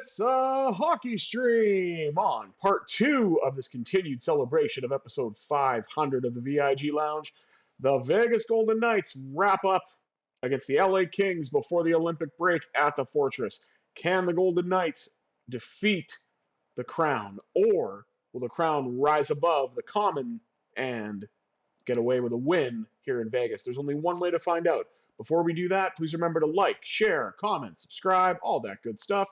It's a hockey stream on part 2 of this continued celebration of episode 500 of the VIG Lounge. The Vegas Golden Knights wrap up against the LA Kings before the Olympic break at the Fortress. Can the Golden Knights defeat the Crown, or will the Crown rise above the Common and get away with a win here in Vegas? There's only one way to find out. Before we do that, please remember to like, share, comment, subscribe, all that good stuff.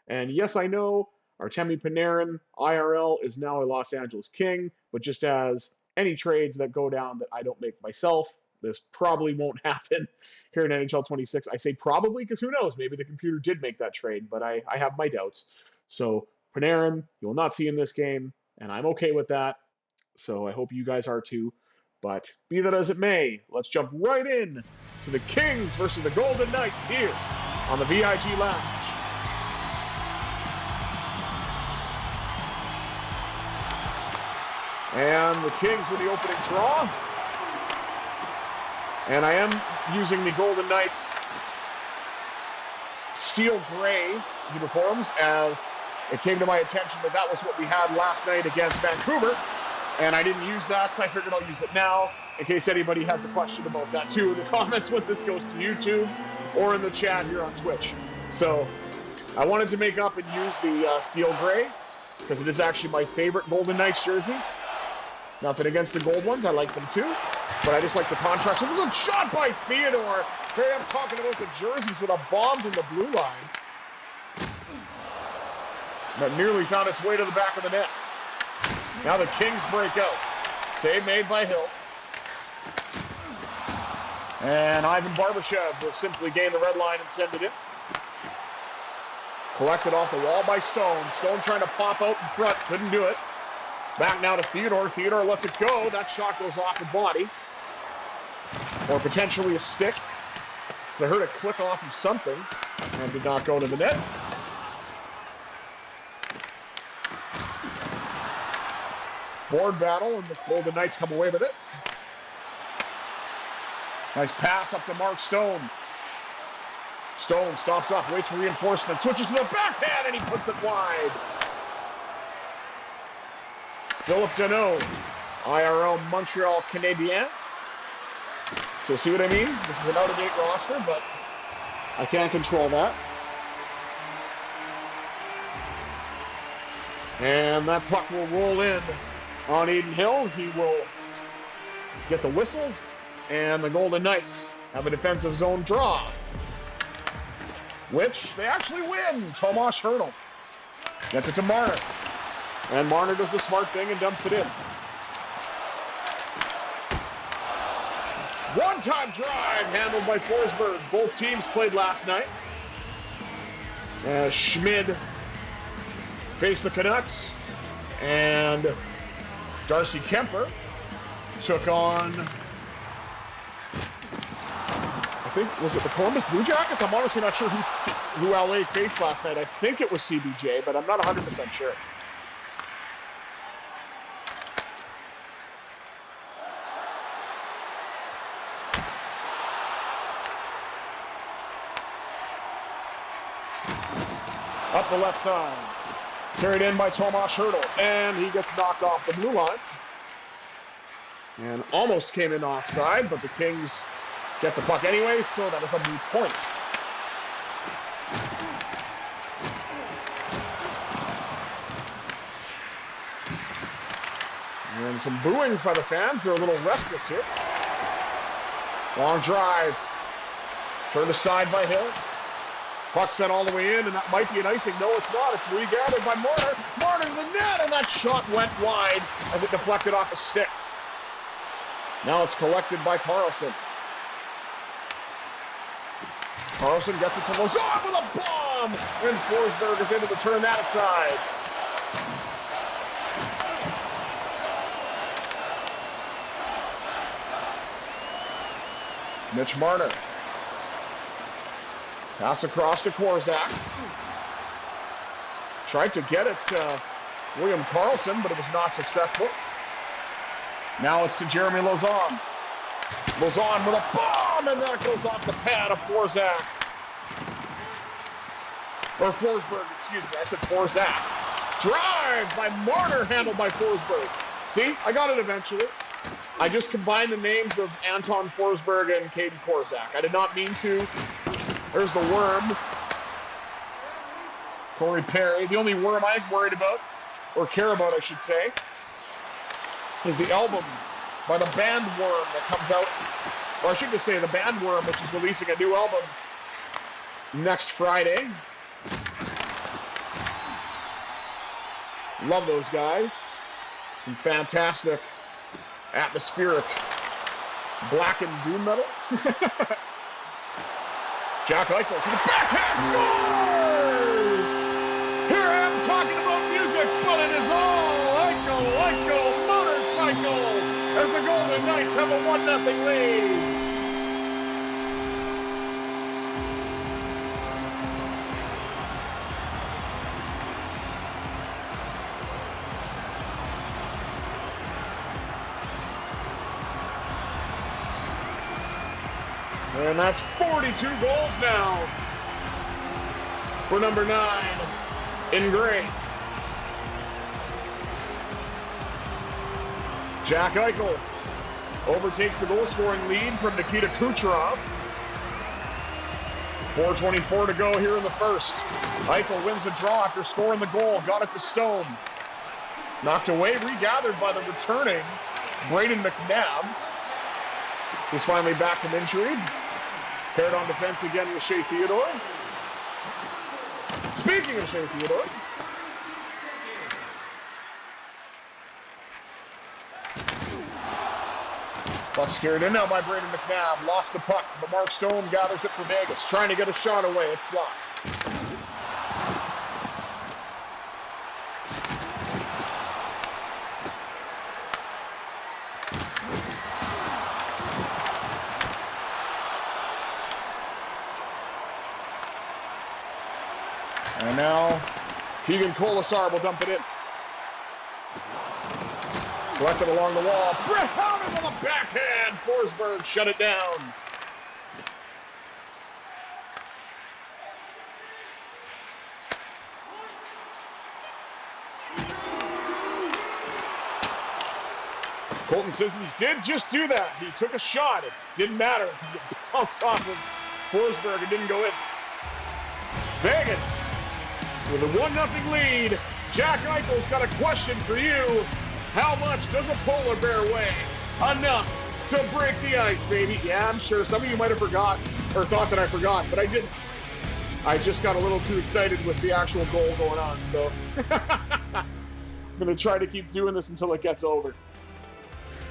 And yes, I know Artemi Panarin, IRL, is now a Los Angeles King, but just as any trades that go down that I don't make myself, this probably won't happen here in NHL 26. I say probably because who knows? Maybe the computer did make that trade, but I have my doubts. So Panarin, you will not see in this game, and I'm okay with that. So I hope you guys are too. But be that as it may, let's jump right in to the Kings versus the Golden Knights here on the VIG Lounge. And the Kings with the opening draw. And I am using the Golden Knights steel gray uniforms, as it came to my attention that that was what we had last night against Vancouver. And I didn't use that, so I figured I'll use it now, in case anybody has a question about that too in the comments when this goes to YouTube, or in the chat here on Twitch. So I wanted to make up and use the steel gray, because it is actually my favorite Golden Knights jersey. Nothing against the gold ones, I like them too, but I just like the contrast. So this is a shot by Theodore. Here I'm talking about the jerseys with a bomb from the blue line that nearly found its way to the back of the net. Now the Kings break out. Save made by Hill. And Ivan Barbashev will simply gain the red line and send it in. Collected off the wall by Stone. Stone trying to pop out in front, couldn't do it. Back now to Theodore. Theodore lets it go. That shot goes off the body. Or potentially a stick. I heard it click off of something and did not go to the net. Board battle, and the Golden Knights come away with it. Nice pass up to Mark Stone. Stone stops up, waits for reinforcement, switches to the backhand, and he puts it wide. Philip Deneau, IRL Montreal Canadien. So see what I mean? This is an out-of-date roster, but I can't control that. And that puck will roll in on Adin HIll. He will get the whistle, and the Golden Knights have a defensive zone draw, which they actually win. Tomas Hertl gets it to Marner, and Marner does the smart thing and dumps it in. One-time drive handled by Forsberg. Both teams played last night. Schmid faced the Canucks, and Darcy Kemper took on, I think, was it the Columbus Blue Jackets? I'm honestly not sure who LA faced last night. I think it was CBJ, but I'm not 100% sure. Up the left side. Carried in by Tomas Hertl, and he gets knocked off the blue line. And almost came in offside, but the Kings get the puck anyway, so that is a moot point. And some booing for the fans. They're a little restless here. Long drive. Turned aside by Hill. Puck sent all the way in, and that might be an icing. No, it's not. It's regathered by Marner. Marner to the net, and that shot went wide as it deflected off a stick. Now it's collected by Carlson. Carlson gets it to Lazar with a bomb, and Forsberg is able to turn that aside. Mitch Marner. Pass across to Korzak. Tried to get it to William Karlsson, but it was not successful. Now it's to Jeremy Lauzon. Lauzon with a bomb, and that goes off the pad of Korzak. Or Forsberg, excuse me. I said Forzak. Drive by Marner, handled by Forsberg. See, I got it eventually. I just combined the names of Anton Forsberg and Caden Korczak. I did not mean to. There's the worm. Corey Perry. The only worm I'm worried about, or care about, I should say, is the album by the band Worm that comes out. Or I should just say the band Worm, which is releasing a new album next Friday. Love those guys. Some fantastic atmospheric black and doom metal. Jack Eichel to the backhand, scores! Here I am talking about music, but it is all Eichel motorcycle as the Golden Knights have a 1-0 lead. And that's 42 goals now for number 9 in gray. Jack Eichel overtakes the goal-scoring lead from Nikita Kucherov. 4:24 to go here in the first. Eichel wins the draw after scoring the goal. Got it to Stone. Knocked away, regathered by the returning Braden McNabb, who's finally back from injury. Paired on defense again with Shea Theodore. Speaking of Shea Theodore, puck's carried in now by Braden McNabb. Lost the puck, but Mark Stone gathers it for Vegas. Trying to get a shot away. It's blocked. And now, Keegan Colasar will dump it in. Collected along the wall. Brett Howden on the backhand. Forsberg shut it down. Colton Sissons did just do that. He took a shot. It didn't matter because it bounced off of Forsberg and didn't go in. Vegas with a 1-0 lead. Jack Eichel's got a question for you. How much does a polar bear weigh? Enough to break the ice, baby. Yeah, I'm sure some of you might have forgotten or thought that I forgot, but I didn't. I just got a little too excited with the actual goal going on, so I'm going to try to keep doing this until it gets over.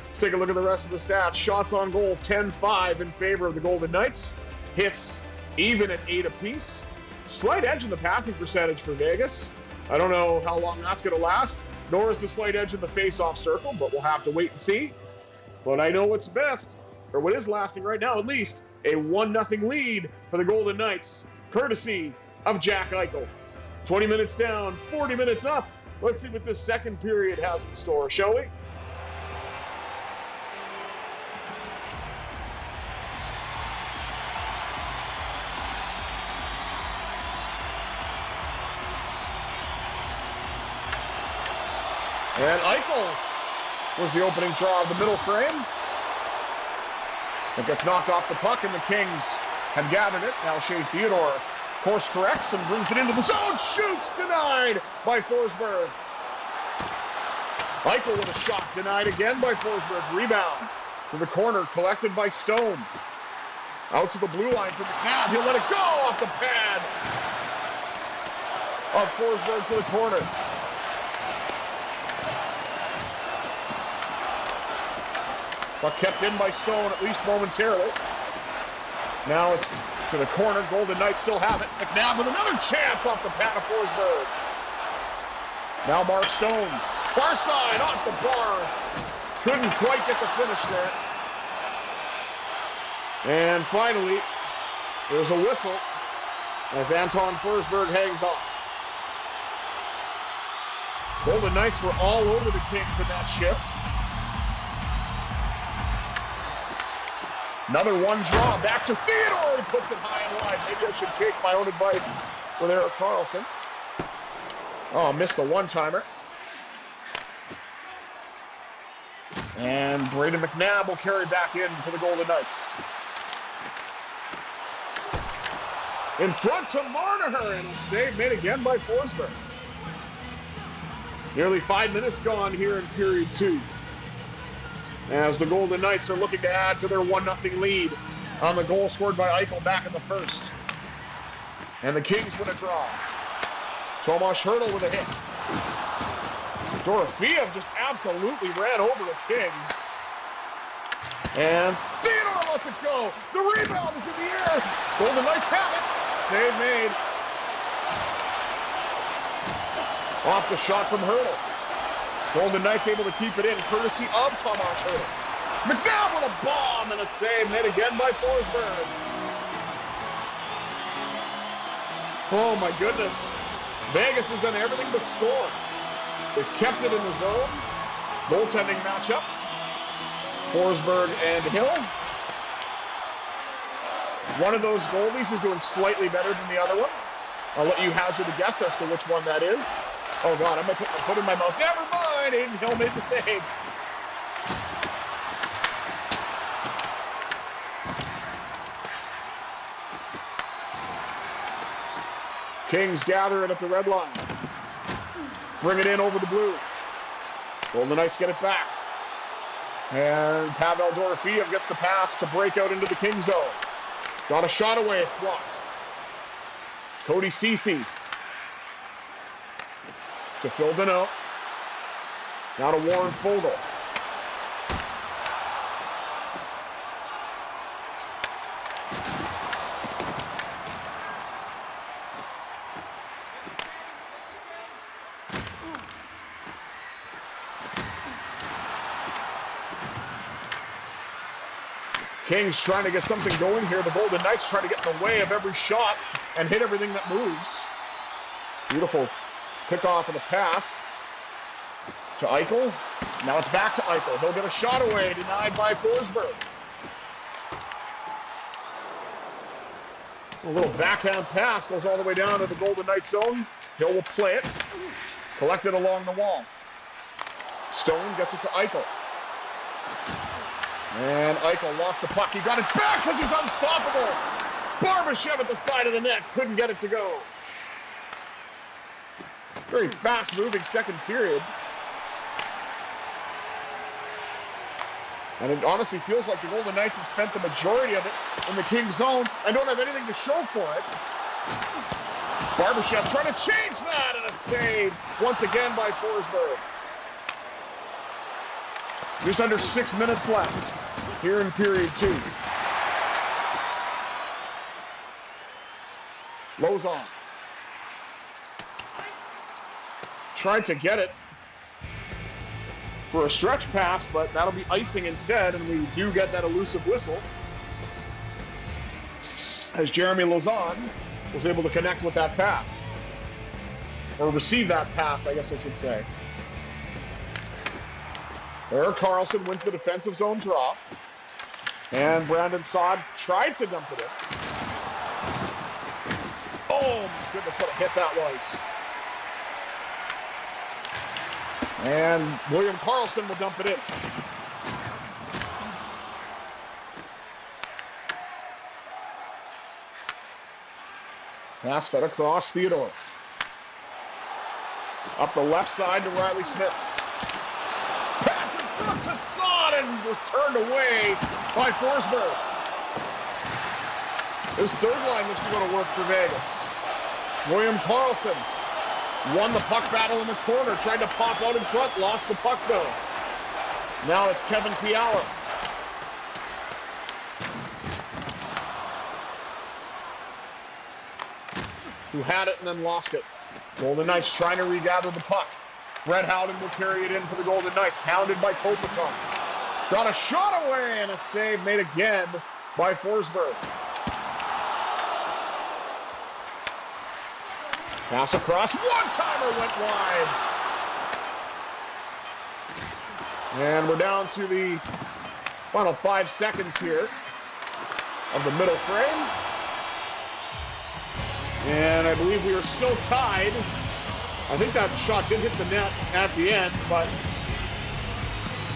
Let's take a look at the rest of the stats. Shots on goal, 10-5 in favor of the Golden Knights. Hits even at 8 apiece. Slight edge in the passing percentage for Vegas. I don't know how long that's going to last, nor is the slight edge in the face-off circle, but we'll have to wait and see. But I know what's best, or what is lasting right now at least, a 1-0 lead for the Golden Knights, courtesy of Jack Eichel. 20 minutes down, 40 minutes up. Let's see what this second period has in store, shall we? And Eichel was the opening draw of the middle frame. It gets knocked off the puck, and the Kings have gathered it. Now Shea Theodore course corrects and brings it into the zone. Shoots, denied by Forsberg. Eichel with a shot, denied again by Forsberg. Rebound to the corner, collected by Stone. Out to the blue line for McNabb. He'll let it go off the pad of Forsberg to the corner. But kept in by Stone, at least momentarily. Now it's to the corner. Golden Knights still have it. McNabb with another chance off the pad of Forsberg. Now Mark Stone. Far side, off the bar. Couldn't quite get the finish there. And finally, there's a whistle as Anton Forsberg hangs off. Golden Knights were all over the Kings in that shift. Another one draw, back to Theodore, he puts it high and wide. Maybe I should take my own advice with Erik Karlsson. Oh, missed the one-timer. And Braden McNabb will carry back in for the Golden Knights. In front to Marner, and a save made again by Forsberg. Nearly 5 minutes gone here in period 2. As the Golden Knights are looking to add to their 1-0 lead on the goal scored by Eichel back in the first. And the Kings win a draw. Tomas Hertl with a hit. Dorofeev just absolutely ran over the King. And Theodore lets it go. The rebound is in the air. Golden Knights have it. Save made. Off the shot from Hertl. Golden Knights able to keep it in, courtesy of Tomas Hertl. McNabb with a bomb and a save made again by Forsberg. Oh my goodness. Vegas has done everything but score. They've kept it in the zone. Goaltending matchup. Forsberg and Hill. One of those goalies is doing slightly better than the other one. I'll let you hazard a guess as to which one that is. Oh God, I'm going to put my foot in my mouth. Never mind, Adin Hill made the save. Kings gather it at the red line. Bring it in over the blue. Golden Knights get it back. And Pavel Dorofeev gets the pass to break out into the King zone. Got a shot away, it's blocked. Cody Ceci to Phil Deneau. Now to Warren Foegele. Kings trying to get something going here. The Golden Knights trying to get in the way of every shot and hit everything that moves. Beautiful pickoff of the pass to Eichel. Now it's back to Eichel. He'll get a shot away, denied by Forsberg. A little backhand pass goes all the way down to the Golden Knights zone. Hill will play it. Collected along the wall. Stone gets it to Eichel. And Eichel lost the puck. He got it back because he's unstoppable. Barbashev at the side of the net. Couldn't get it to go. Very fast-moving second period. And it honestly feels like the Golden Knights have spent the majority of it in the Kings zone and don't have anything to show for it. Barbashev trying to change that, and a save once again by Forsberg. Just under 6 minutes left here in period 2. Lauzon tried to get it for a stretch pass, but that'll be icing instead, and we do get that elusive whistle as Jeremy Lauzon was able to connect with that pass. Or receive that pass, I guess I should say. Erik Karlsson wins the defensive zone draw. And Brandon Saad tried to dump it in. Oh my goodness, what a hit that was. And William Karlsson will dump it in. Pass fed across Theodore. Up the left side to Riley Smith. Pass in front to Saad and was turned away by Forsberg. His third line looks going to work for Vegas. William Karlsson won the puck battle in the corner, tried to pop out in front, lost the puck though. Now it's Kevin Fiala. Who had it and then lost it. Golden Knights trying to regather the puck. Brett Howden will carry it in for the Golden Knights, hounded by Kopitar. Got a shot away and a save made again by Forsberg. Pass across, one-timer went wide. And we're down to the final 5 seconds here of the middle frame. And I believe we are still tied. I think that shot did hit the net at the end, but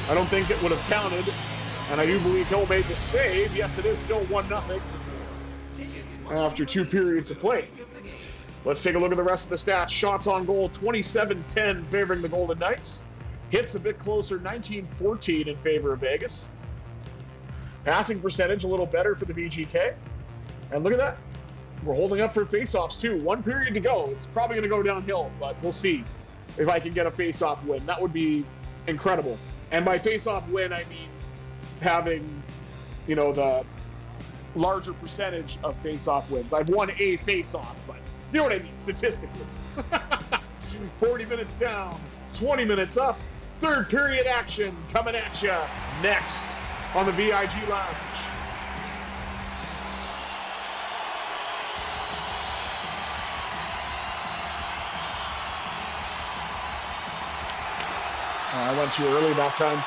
I don't think it would have counted. And I do believe Hill made the save. Yes, it is still 1-0 after 2 periods of play. Let's take a look at the rest of the stats. Shots on goal, 27-10 favoring the Golden Knights. Hits a bit closer, 19-14 in favor of Vegas. Passing percentage a little better for the VGK. And look at that. We're holding up for faceoffs too. 1 period to go. It's probably going to go downhill, but we'll see if I can get a faceoff win. That would be incredible. And by faceoff win, I mean having, the larger percentage of faceoff wins. I've won a faceoff, but you know what I mean, statistically. 40 minutes down, 20 minutes up. Third period action coming at you next on the VIG Lounge. I went too early that time.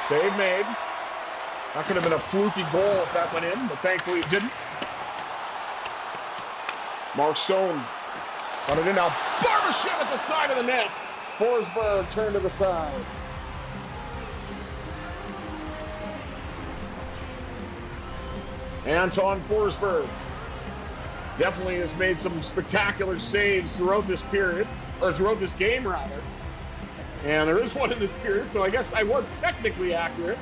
Save made. That could have been a fluky goal if that went in, but thankfully it didn't. Mark Stone got it in now. Barbashev at the side of the net. Forsberg turned to the side. Anton Forsberg definitely has made some spectacular saves throughout this period, or throughout this game rather. And there is one in this period, so I guess I was technically accurate.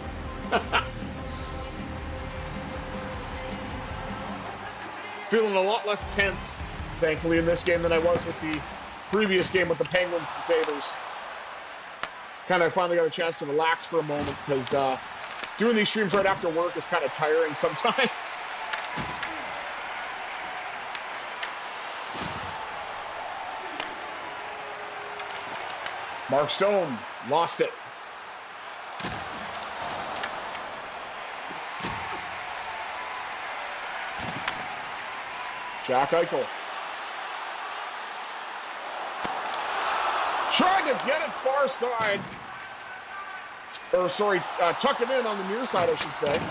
Feeling a lot less tense, thankfully, in this game than I was with the previous game with the Penguins and Sabres. Kind of finally got a chance to relax for a moment, because doing these streams right after work is kind of tiring sometimes. Mark Stone lost it. Jack Eichel trying to get it far side. Tuck it in on the near side, I should say.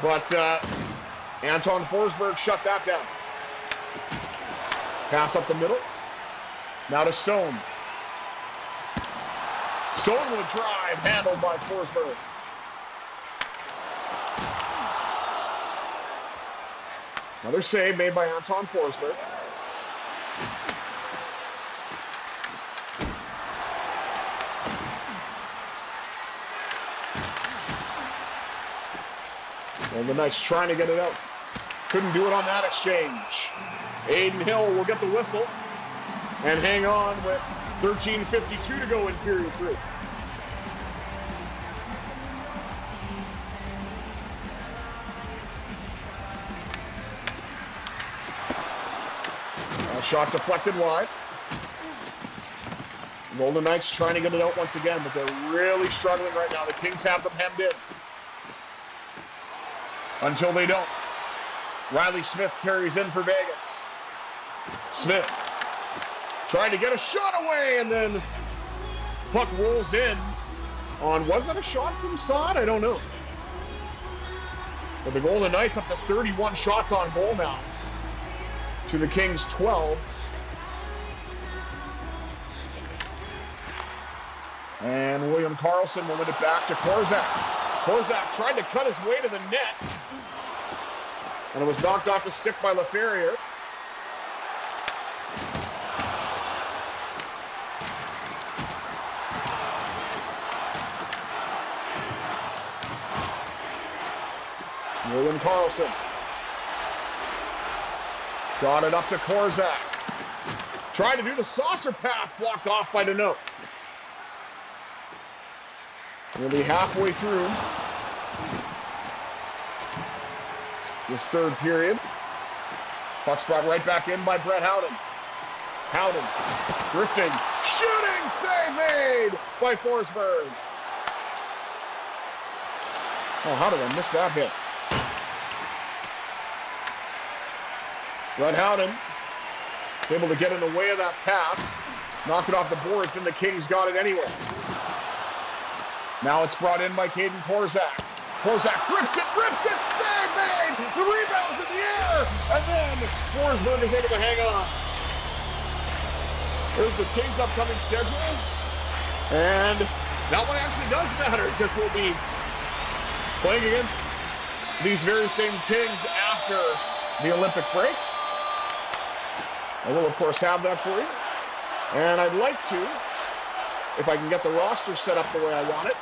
But Anton Forsberg shut that down. Pass up the middle. Now to Stone. Stone with a drive, handled by Forsberg. Another save made by Anton Forsberg. Well, the Knights trying to get it out. Couldn't do it on that exchange. Adin Hill will get the whistle and hang on with 13:52 to go in period 3. Shot deflected wide. The Golden Knights trying to get it out once again, but they're really struggling right now. The Kings have them hemmed in. Until they don't. Riley Smith carries in for Vegas. Smith trying to get a shot away, and then puck rolls in on, was that a shot from Saad? I don't know. But the Golden Knights up to 31 shots on goal now, to the Kings 12. And William Karlsson will win it back to Korzak. Korzak tried to cut his way to the net, and it was knocked off his stick by LaFerriere. William Karlsson got it up to Korzak. Tried to do the saucer pass, blocked off by Deneau. Nearly halfway through this third period. Puck's brought right back in by Brett Howden. Howden drifting, shooting, save made by Forsberg. Oh, how did I miss that hit? Brett Howden able to get in the way of that pass, knocked it off the boards, then the Kings got it anyway. Now it's brought in by Caden Korzak. Prozac rips it, save made! The rebound's in the air! And then Forsberg is able to hang on. Here's the Kings' upcoming schedule. And that one actually does matter because we'll be playing against these very same Kings after the Olympic break. I will, of course, have that for you. And I'd like to, if I can get the roster set up the way I want it,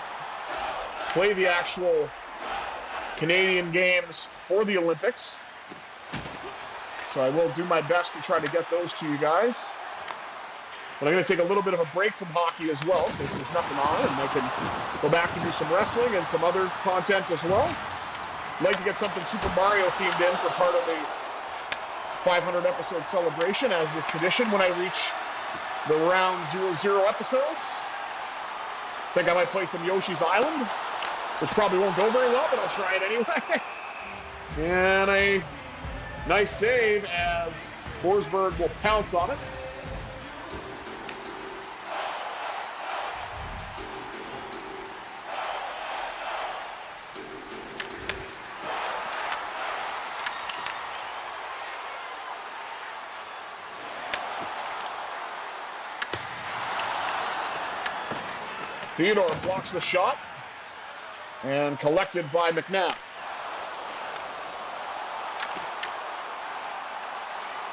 play the actual Canadian games for the Olympics. So I will do my best to try to get those to you guys. But I'm going to take a little bit of a break from hockey as well, because there's nothing on, and I can go back and do some wrestling and some other content as well. I'd like to get something Super Mario themed in for part of the 500 episode celebration, as is tradition when I reach the round 00 episodes. I think I might play some Yoshi's Island, which probably won't go very well, but I'll try it anyway. And a nice save as Forsberg will pounce on it. Theodore blocks the shot, and collected by McNabb.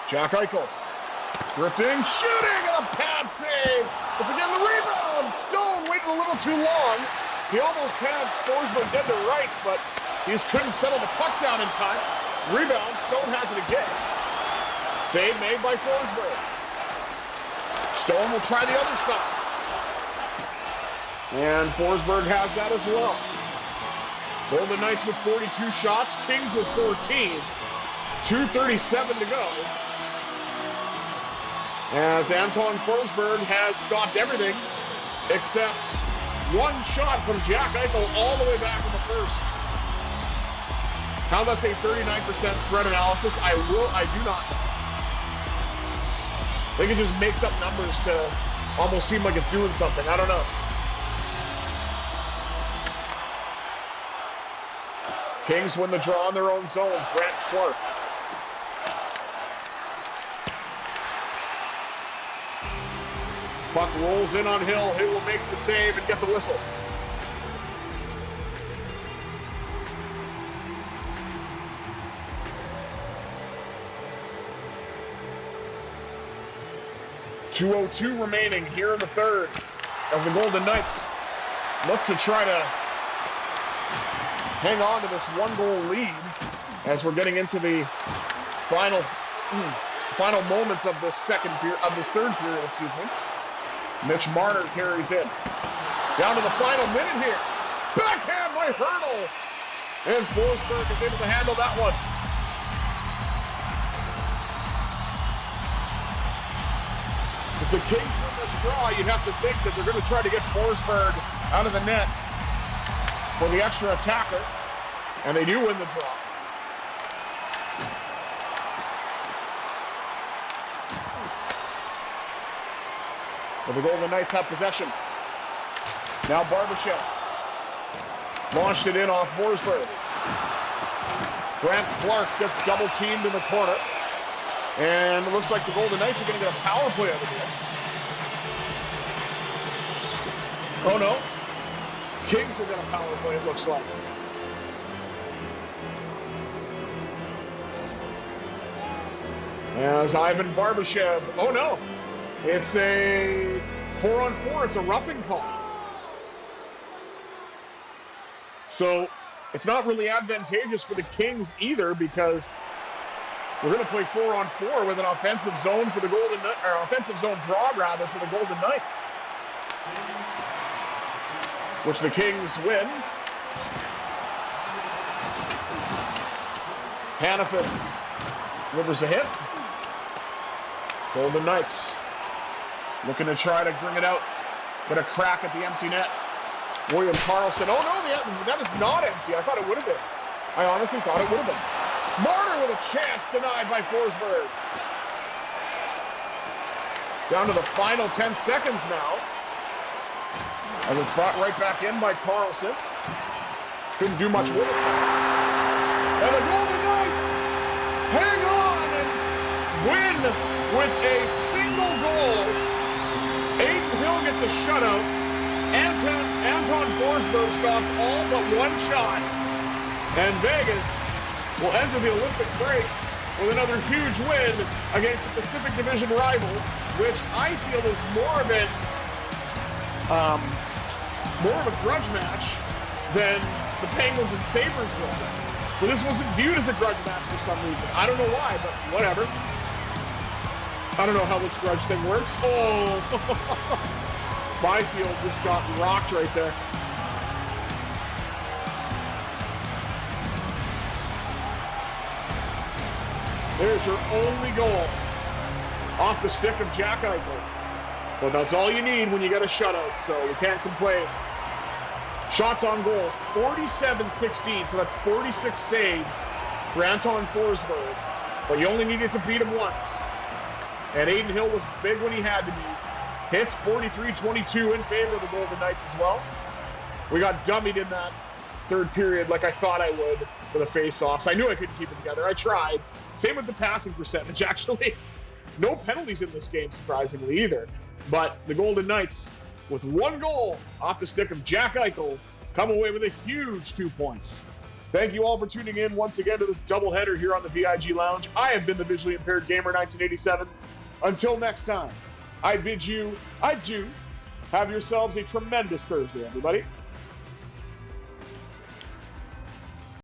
Jack Eichel, drifting, shooting, and a pad save. It's again the rebound. Stone waited a little too long. He almost had Forsberg dead to rights, but he just couldn't settle the puck down in time. Rebound, Stone has it again. Save made by Forsberg. Stone will try the other side. And Forsberg has that as well. Golden Knights with 42 shots, Kings with 14. 2:37 to go. As Anton Forsberg has stopped everything except one shot from Jack Eichel all the way back in the first. How that's a 39% threat analysis, I do not know. I think it just makes up numbers to almost seem like it's doing something. I don't know. Kings win the draw in their own zone. Brent Clark. Puck rolls in on Hill. Hill will make the save and get the whistle. .202 remaining here in the third as the Golden Knights look to try to hang on to this one-goal lead as we're getting into the final moments of this third period, excuse me. Mitch Marner carries in. Down to the final minute here. Backhand by Hurdle. And Forsberg is able to handle that one. If the Kings win this draw, you'd have to think that they're going to try to get Forsberg out of the net for the extra attacker, and they do win the draw. But the Golden Knights have possession. Now Barbashev launched it in off Forsberg. Grant Clark gets double teamed in the corner, and it looks like the Golden Knights are going to get a power play out of this. Oh no. Kings are going to power play, it looks like. As Ivan Barbashev, oh no, it's a 4-on-4, it's a roughing call. So it's not really advantageous for the Kings either, because we're going to play 4-on-4 with an offensive zone for the offensive zone draw rather for the Golden Knights, which the Kings win. Hannafin delivers a hit. Golden Knights looking to try to bring it out. Get a crack at the empty net. William Karlsson. Oh no, the net is not empty. I thought it would have been. I honestly thought it would have been. Marner with a chance, denied by Forsberg. Down to the final 10 seconds now. And it's brought right back in by Karlsson. Couldn't do much with it. And the Golden Knights hang on and win with a single goal. Adin HIll gets a shutout. Anton Forsberg stops all but one shot. And Vegas will enter the Olympic break with another huge win against the Pacific Division rival, which I feel is more of a grudge match than the Penguins and Sabres was. But this wasn't viewed as a grudge match for some reason. I don't know why, but whatever. I don't know how this grudge thing works. Oh, Byfield just got rocked right there. There's your only goal off the stick of Jack Eichel. But that's all you need when you get a shutout, so you can't complain. Shots on goal, 47-16, so that's 46 saves for Anton Forsberg. But you only needed to beat him once. And Adin HIll was big when he had to be. Hits 43-22 in favor of the Golden Knights as well. We got dummied in that third period like I thought I would for the face-offs. I knew I couldn't keep it together. I tried. Same with the passing percentage, actually. No penalties in this game, surprisingly, either. But the Golden Knights, with one goal off the stick of Jack Eichel, come away with a huge 2 points. Thank you all for tuning in once again to this doubleheader here on the VIG Lounge. I have been the Visually Impaired Gamer 1987. Until next time, I bid you adieu. Have yourselves a tremendous Thursday, everybody.